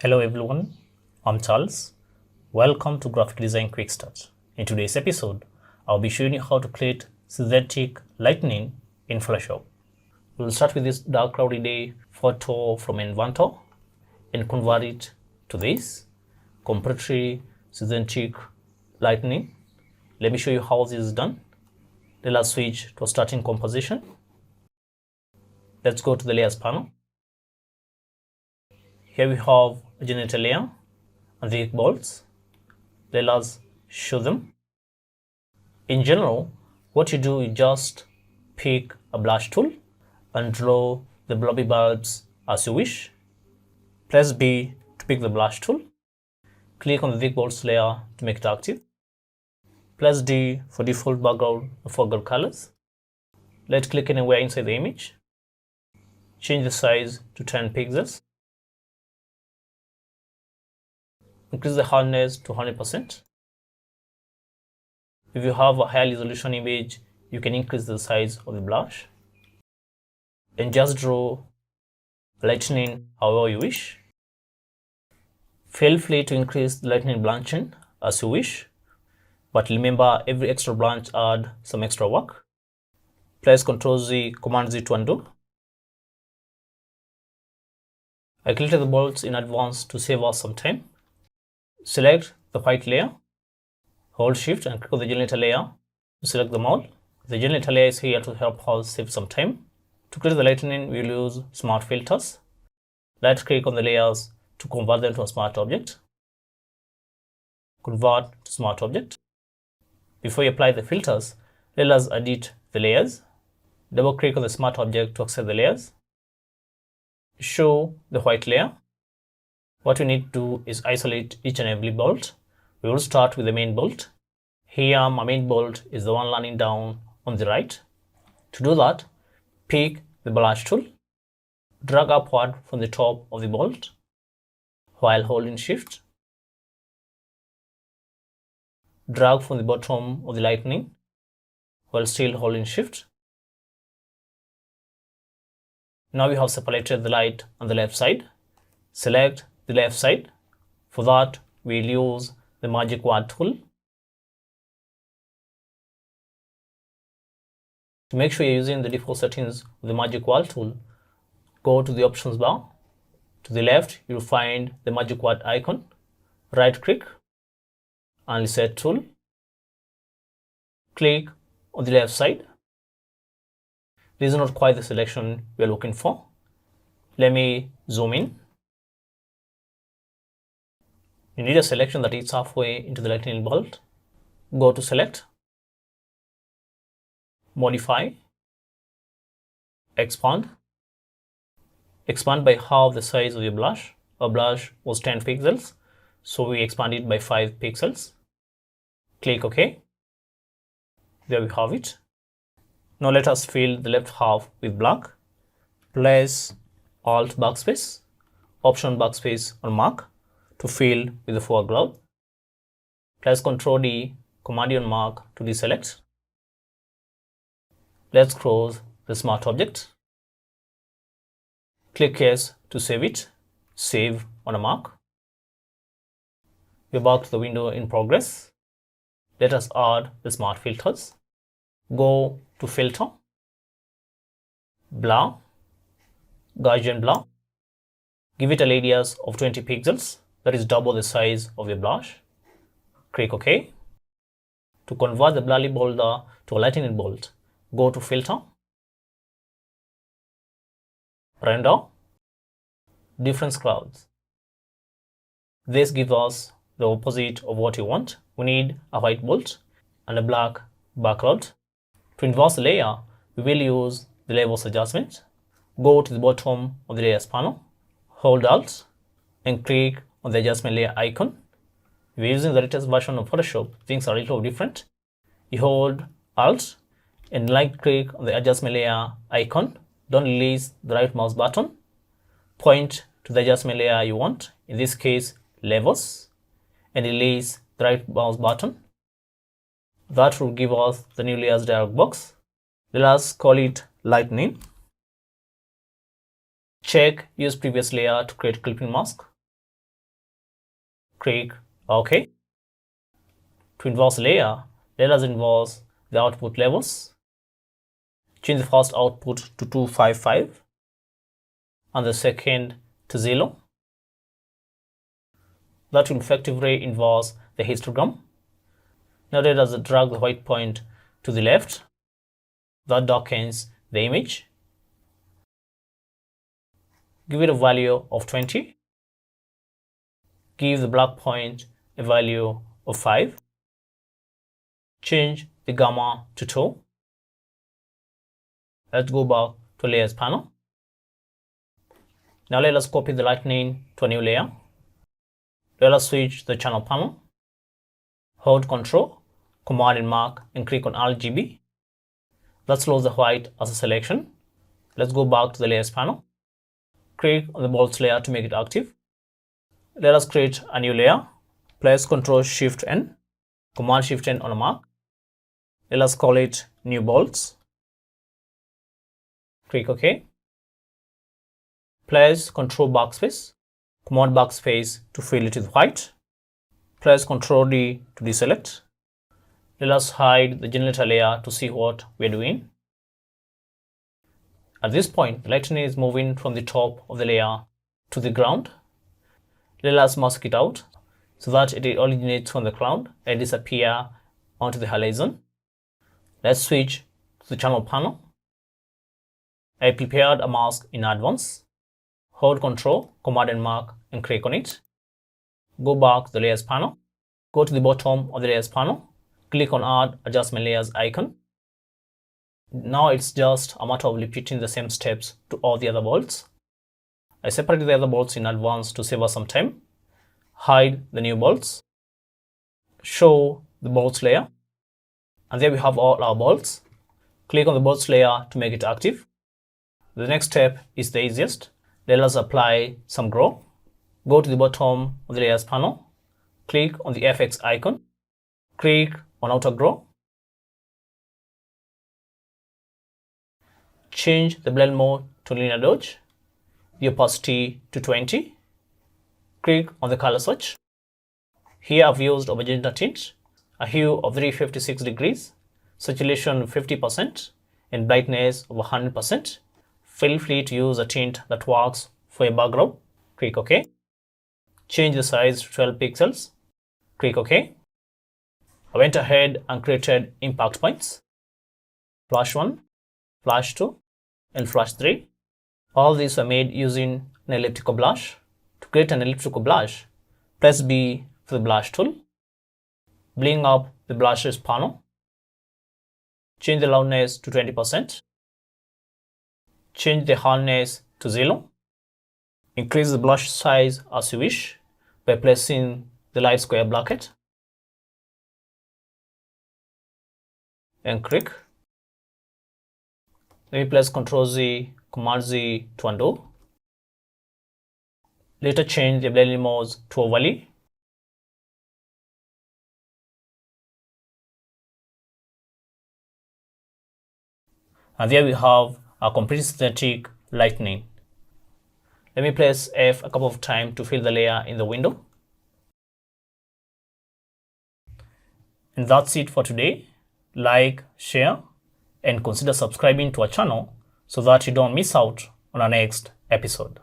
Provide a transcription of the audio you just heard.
Hello everyone, I'm Charles. Welcome to Graphic Design Quick Start. In today's episode, I'll be showing you how to create Synthetic Lightening in Photoshop. We'll start with this dark cloudy day photo from Inventor and convert it to this completely Synthetic Lightening. Let me show you how this is done. Let us switch to starting composition. Let's go to the layers panel. Here we have a generator layer and the bolts. Let us show them. In general, what you do is just pick a brush tool and draw the blobby bulbs as you wish. Press B to pick the brush tool. Click on the thick bolts layer to make it active. Press D for default background and foreground colors. Let's click anywhere inside the image. Change the size to 10 pixels. Increase the hardness to 100%. If you have a high resolution image, you can increase the size of the brush. And just draw lightning however you wish. Feel free to increase the lightning branching as you wish. But remember, every extra branch adds some extra work. Press Ctrl Z, Command Z to undo. I created the bolts in advance to save us some time. Select the white layer, hold Shift and click on the generator layer to select them all. The generator layer is here to help us save some time. To create the lightning, we will use smart filters. Right click on the layers to convert them to a smart object. Convert to smart object. Before you apply the filters, let us edit the layers. Double click on the smart object to access the layers. Show the white layer. What we need to do is isolate each and every bolt. We will start with the main bolt. Here, my main bolt is the one running down on the right. To do that, pick the brush tool, drag upward from the top of the bolt while holding Shift. Drag from the bottom of the lightning while still holding Shift. Now we have separated the light on the left side. Select the left side. For that, we'll use the magic wand tool. To make sure you're using the default settings of the magic wand tool, go to the options bar. To the left, you'll find the magic wand icon. Right click and reset tool. Click on the left side. This is not quite the selection we are looking for. Let me zoom in. You need a selection that is halfway into the lightning bolt. Go to Select, Modify, Expand. Expand by half the size of your brush. Our brush was 10 pixels, so we expand it by 5 pixels. Click OK. There we have it. Now let us fill the left half with black. Place Alt backspace, Option backspace on mark to fill with the foreground. Press Ctrl D, Command D on mark to deselect. Let's close the smart object. Click Yes to save it. Save on a mark. We're back to the window in progress. Let us add the smart filters. Go to Filter, Blur, Gaussian Blur. Give it a radius of 20 pixels. That is double the size of your brush. Click OK. To convert the blurry boulder to a lightning bolt, go to Filter, Render, Difference Clouds. This gives us the opposite of what you want. We need a white bolt and a black background. To inverse the layer, we will use the levels adjustment. Go to the bottom of the layers panel, hold Alt and click on the adjustment layer icon. If you're using the latest version of Photoshop, things are a little different. You hold Alt and right click on the adjustment layer icon. Don't release the right mouse button. Point to the adjustment layer you want, in this case levels, and release the right mouse button. That will give us the new layers dialog box. Let us call it lightning. Check use previous layer to create clipping mask. Click OK. To inverse layer, let us inverse the output levels. Change the first output to 255 and the second to 0. That will effectively inverse the histogram. Now let us drag the white point to the left. That darkens the image. Give it a value of 20. Give the black point a value of 5. Change the gamma to 2. Let's go back to layers panel. Now let us copy the lightning to a new layer. Let us switch the channel panel. Hold Ctrl, Command and Mark and click on RGB. Let's close the white as a selection. Let's go back to the layers panel. Click on the bolts layer to make it active. Let us create a new layer. Press Ctrl Shift N, Command Shift N on a mark. Let us call it new bolts. Click OK. Press Ctrl Backspace, Command Backspace to fill it with white. Press Ctrl D to deselect. Let us hide the generator layer to see what we are doing. At this point, the lightning is moving from the top of the layer to the ground. Let us mask it out so that it originates from the ground and disappear onto the horizon. Let's switch to the channel panel. I prepared a mask in advance. Hold Ctrl, Command and Mark and click on it. Go back to the layers panel. Go to the bottom of the layers panel. Click on Add Adjustment Layers icon. Now it's just a matter of repeating the same steps to all the other bolts. I separated the other bolts in advance to save us some time. Hide the new bolts. Show the bolts layer. And there we have all our bolts. Click on the bolts layer to make it active. The next step is the easiest. Let us apply some glow. Go to the bottom of the layers panel. Click on the FX icon. Click on outer glow. Change the blend mode to linear dodge. The opacity to 20. Click on the color switch. Here I've used a magenta tint, a hue of 356 degrees, saturation 50%, and brightness of 100%. Feel free to use a tint that works for your background. Click OK. Change the size to 12 pixels. Click OK. I went ahead and created impact points. Flash 1, Flash 2, and Flash 3. All these were made using an elliptical brush. To create an elliptical brush, press B for the brush tool. Bring up the brushes panel. Change the loudness to 20%. Change the hardness to 0. Increase the brush size as you wish by pressing the light square bracket. And click. Let me press Ctrl Z, Command Z to undo. Later change the blending mode to overlay. And there we have our complete synthetic lightning. Let me press F a couple of times to fill the layer in the window. And that's it for today. Like, share, and consider subscribing to our channel so that you don't miss out on our next episode.